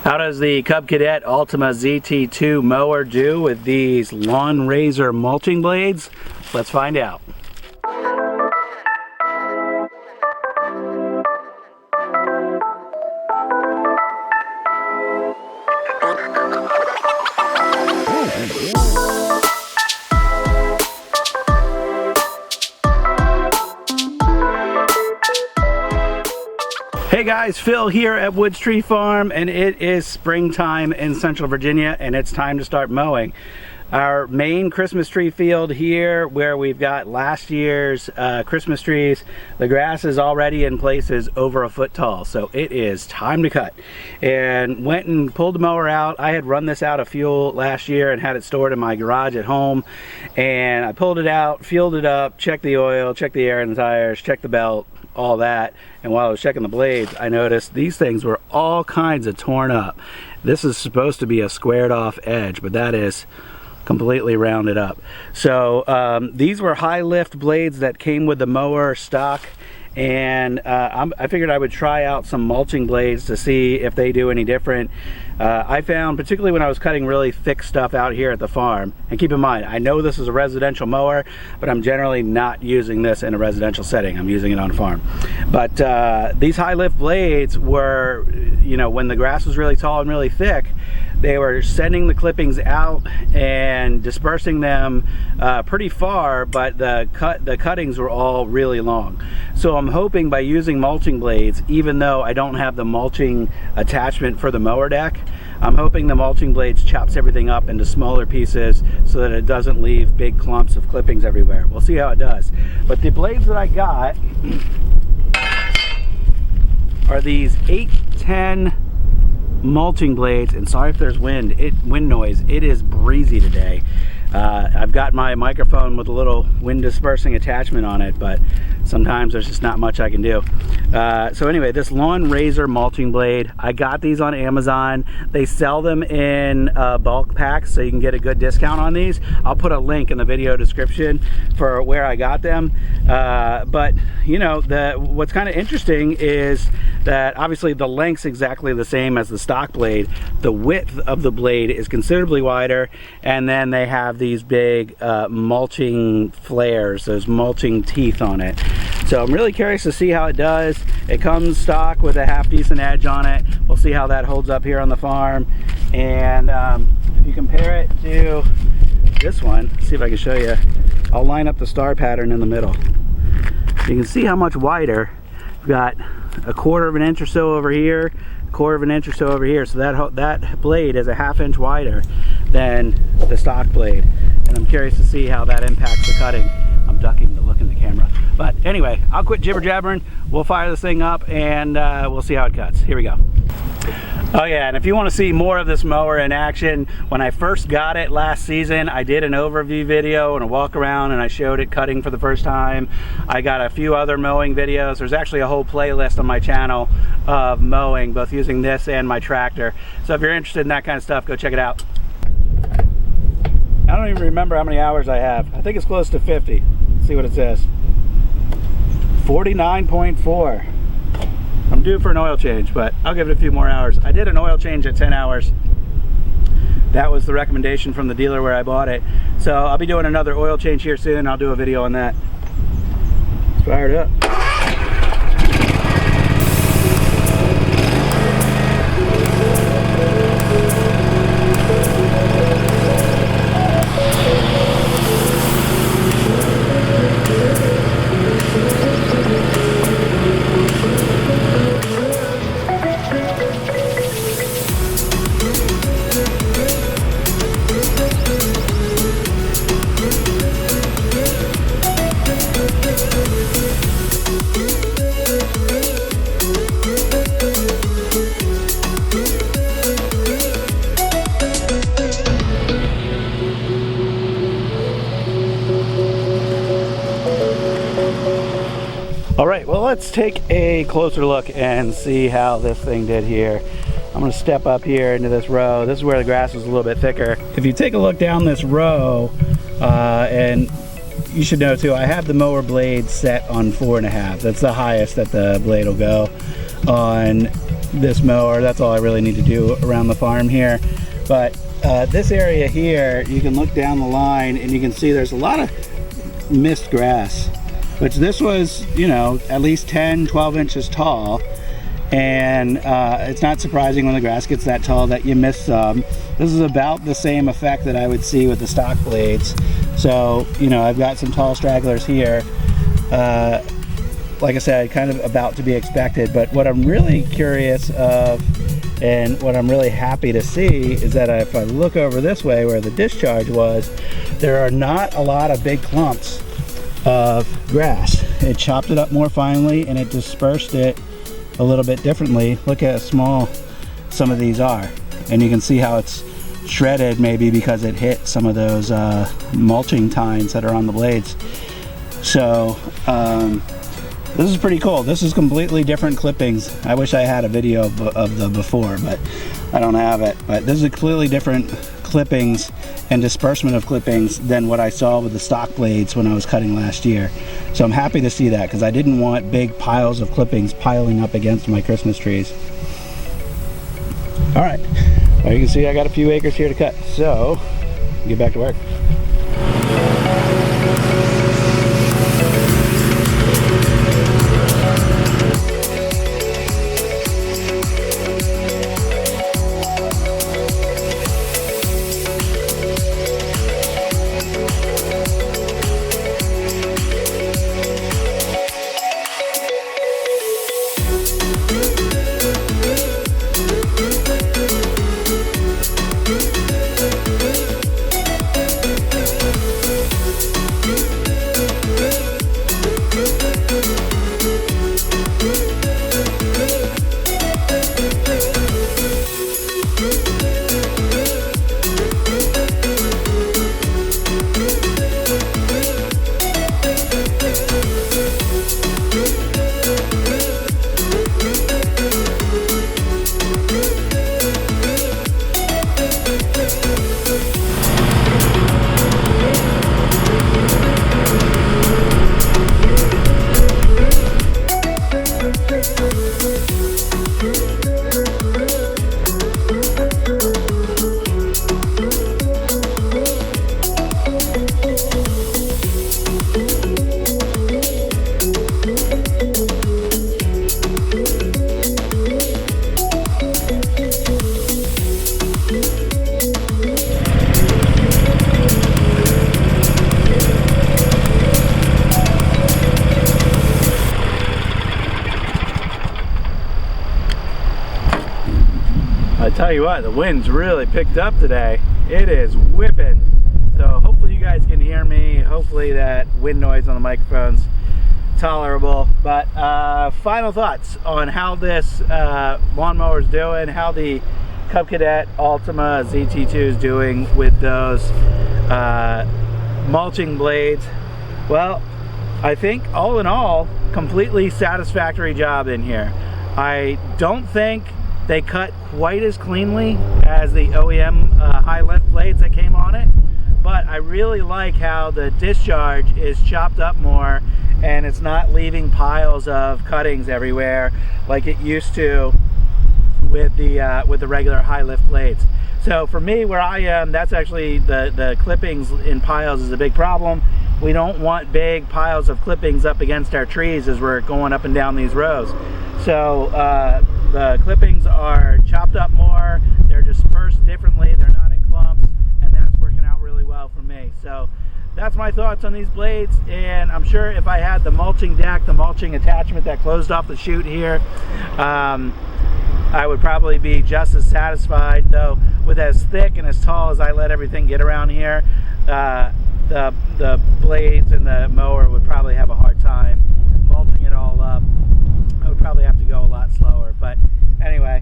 How does the Cub Cadet Ultima ZT2 mower do with these lawn razor mulching blades? Let's find out. Hey guys, Phil here at Woods Tree Farm, and it is springtime in Central Virginia and it's time to start mowing. Our main Christmas tree field here, where we've got last year's Christmas trees, the grass is already in places over a foot tall, so it is time to cut. And went and pulled the mower out. I had run this out of fuel last year and had it stored in my garage at home, and I pulled it out, fueled it up, checked the oil, checked the air in the tires, checked the belt, all that. And while I was checking the blades, I noticed these things were all kinds of torn up. This is supposed to be a squared off edge, but that is completely rounded up. So these were high lift blades that came with the mower stock, and I figured I would try out some mulching blades to see if they do any different. I found, particularly when I was cutting really thick stuff out here at the farm, and keep in mind, I know this is a residential mower, but I'm generally not using this in a residential setting. I'm using it on a farm. But these high lift blades were, you know, when the grass was really tall and really thick, they were sending the clippings out and dispersing them pretty far, but the cuttings were all really long. So I'm hoping by using mulching blades, even though I don't have the mulching attachment for the mower deck, I'm hoping the mulching blades chops everything up into smaller pieces so that it doesn't leave big clumps of clippings everywhere. We'll see how it does. But the blades that I got are these 810 mulching blades, and sorry if there's wind noise. It is breezy today. I've got my microphone with a little wind dispersing attachment on it, but sometimes there's just not much I can do. So anyway, this lawn razor mulching blade, I got these on Amazon. They sell them in bulk packs, so you can get a good discount on these. I'll put a link in the video description for where I got them. But you know, what's kind of interesting is that obviously the length's exactly the same as the stock blade. The width of the blade is considerably wider, and then they have these big mulching flares, those mulching teeth on it. So I'm really curious to see how it does. It comes stock with a half decent edge on it. We'll see how that holds up here on the farm. And if you compare it to this one, see if I can show you. I'll line up the star pattern in the middle. You can see how much wider. We've got a 1/4 of an inch or so over here, 1/4 of an inch or so over here. So that blade is a 1/2 inch wider than the stock blade. And I'm curious to see how that impacts the cutting. I'm ducking to look in the camera. But anyway, I'll quit jibber jabbering. We'll fire this thing up and we'll see how it cuts. Here we go. Oh yeah, and if you want to see more of this mower in action, when I first got it last season, I did an overview video and a walk around, and I showed it cutting for the first time. I got a few other mowing videos. There's actually a whole playlist on my channel of mowing, both using this and my tractor. So if you're interested in that kind of stuff, go check it out. I don't even remember how many hours I have. I think it's close to 50. Let's see what it says. 49.4. I'm due for an oil change, but I'll give it a few more hours. I did an oil change at 10 hours. That was the recommendation from the dealer where I bought it. So I'll be doing another oil change here soon. I'll do a video on that. It's fired up. All right, well, let's take a closer look and see how this thing did here. I'm gonna step up here into this row. This is where the grass is a little bit thicker. If you take a look down this row, and you should know too, I have the mower blade set on 4.5. That's the highest that the blade will go. On this mower. That's all I really need to do around the farm here. But this area here, you can look down the line and you can see there's a lot of missed grass, which this was, you know, at least 10-12 inches tall. And it's not surprising when the grass gets that tall that you miss some. This is about the same effect that I would see with the stock blades. So, you know, I've got some tall stragglers here. Like I said, kind of about to be expected. But what I'm really curious of, and what I'm really happy to see, is that if I look over this way where the discharge was, there are not a lot of big clumps of grass. It chopped it up more finely and it dispersed it a little bit differently. Look at how small some of these are, and you can see how it's shredded, maybe because it hit some of those mulching tines that are on the blades. So this is pretty cool. This is completely different clippings. I wish I had a video of the before, but I don't have it. But this is completely different clippings and disbursement of clippings than what I saw with the stock blades when I was cutting last year. So I'm happy to see that, because I didn't want big piles of clippings piling up against my Christmas trees. All right, well, you can see I got a few acres here to cut, so get back to work. I tell you what, the wind's really picked up today. It is whipping. So hopefully you guys can hear me. Hopefully that wind noise on the microphone's tolerable. But final thoughts on how this lawnmower is doing, how the Cub Cadet Ultima ZT2 is doing with those mulching blades. Well, I think all in all, completely satisfactory job in here. I don't think they cut quite as cleanly as the OEM high lift blades that came on it, but I really like how the discharge is chopped up more and it's not leaving piles of cuttings everywhere like it used to with the regular high lift blades. So for me, where I am, that's actually the clippings in piles is a big problem. We don't want big piles of clippings up against our trees as we're going up and down these rows. So the clippings are chopped up more, they're dispersed differently, they're not in clumps, and that's working out really well for me. So that's my thoughts on these blades, and I'm sure if I had the mulching deck, the mulching attachment that closed off the chute here, I would probably be just as satisfied, though with as thick and as tall as I let everything get around here, the blades and the mower would probably have a hard time mulching it all up. I would probably have to go a lot slower. But anyway,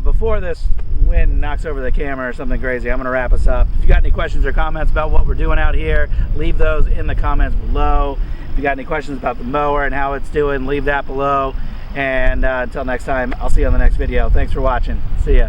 before this wind knocks over the camera or something crazy, I'm going to wrap us up. If you got any questions or comments about what we're doing out here, leave those in the comments below. If you got any questions about the mower and how it's doing, leave that below. And until next time, I'll see you on the next video. Thanks for watching. See ya.